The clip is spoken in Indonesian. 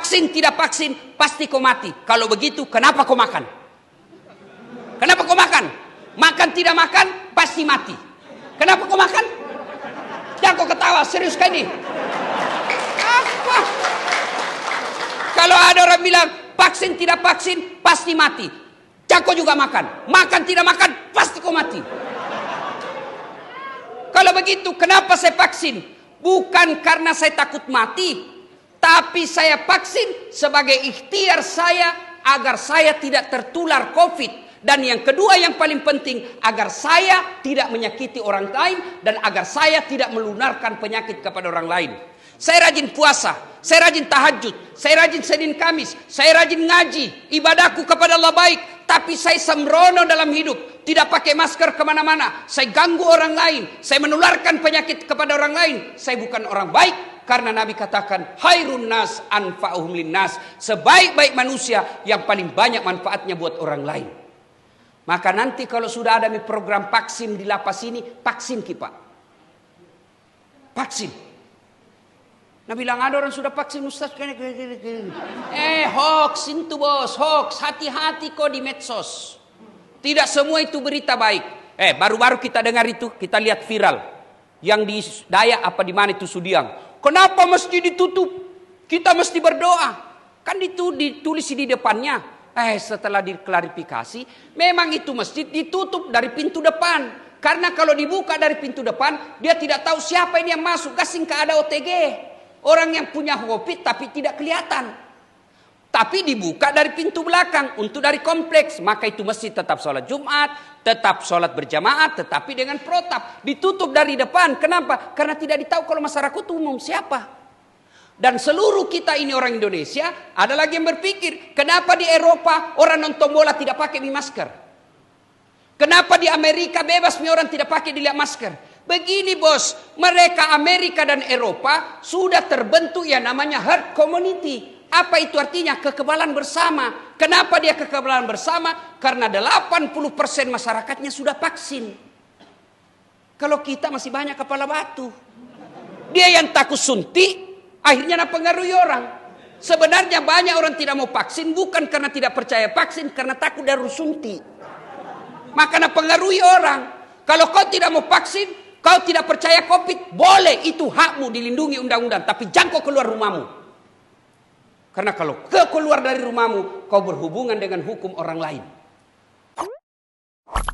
vaksin tidak vaksin pasti kau mati. Kalau begitu kenapa kau makan? Kenapa kau makan? Makan tidak makan pasti mati. Kenapa kau makan? Jangan kau ketawa, serius kan ini? Apa? Kalau ada orang bilang vaksin tidak vaksin pasti mati, jangan kau juga makan. Makan tidak makan pasti kau mati. Kalau begitu kenapa saya vaksin? Bukan karena saya takut mati, tapi saya vaksin sebagai ikhtiar saya agar saya tidak tertular COVID. Dan yang kedua yang paling penting, agar saya tidak menyakiti orang lain dan agar saya tidak melunarkan penyakit kepada orang lain. Saya rajin puasa, saya rajin tahajud, saya rajin Senin Kamis, saya rajin ngaji, ibadahku kepada Allah baik. Tapi saya sembrono dalam hidup, tidak pakai masker kemana-mana. Saya ganggu orang lain, saya menularkan penyakit kepada orang lain. Saya bukan orang baik, karena Nabi katakan, Khairun nas anfa'uhum linnas. Sebaik-baik manusia yang paling banyak manfaatnya buat orang lain. Maka nanti kalau sudah ada program vaksin di lapas ini, vaksin kita. Vaksin. Nah bilang ada orang sudah vaksin Ustaz. Hoax itu bos, hoax. Hati-hati kok di medsos. Tidak semua itu berita baik. Baru-baru kita dengar itu, kita lihat viral. Yang di Dayak apa di mana itu Sudiang. Kenapa masjid ditutup? Kita mesti berdoa. Kan itu ditulis di depannya. Setelah diklarifikasi, memang itu masjid ditutup dari pintu depan. Karena kalau dibuka dari pintu depan, dia tidak tahu siapa ini yang masuk. Gasing ke ada OTG. Orang yang punya COVID tapi tidak kelihatan. Tapi dibuka dari pintu belakang untuk dari kompleks. Maka itu masjid tetap sholat Jumat, tetap sholat berjamaah, tetapi dengan protap. Ditutup dari depan. Kenapa? Karena tidak ditahu kalau masyarakat umum siapa. Dan seluruh kita ini orang Indonesia, ada lagi yang berpikir, kenapa di Eropa orang nonton bola tidak pakai masker? Kenapa di Amerika bebas orang tidak pakai masker? Begini bos, mereka Amerika dan Eropa sudah terbentuk yang namanya herd community. Apa itu artinya? Kekebalan bersama. Kenapa dia kekebalan bersama? Karena 80% masyarakatnya sudah vaksin. Kalau kita masih banyak kepala batu. Dia yang takut suntik, akhirnya mempengaruhi orang. Sebenarnya banyak orang tidak mau vaksin bukan karena tidak percaya vaksin, karena takut dari suntik. Maka mempengaruhi orang. Kalau kau tidak mau vaksin, kau tidak percaya COVID, boleh, itu hakmu, dilindungi undang-undang, tapi jangan kau keluar rumahmu. Karena kalau kau keluar dari rumahmu, kau berhubungan dengan hukum orang lain.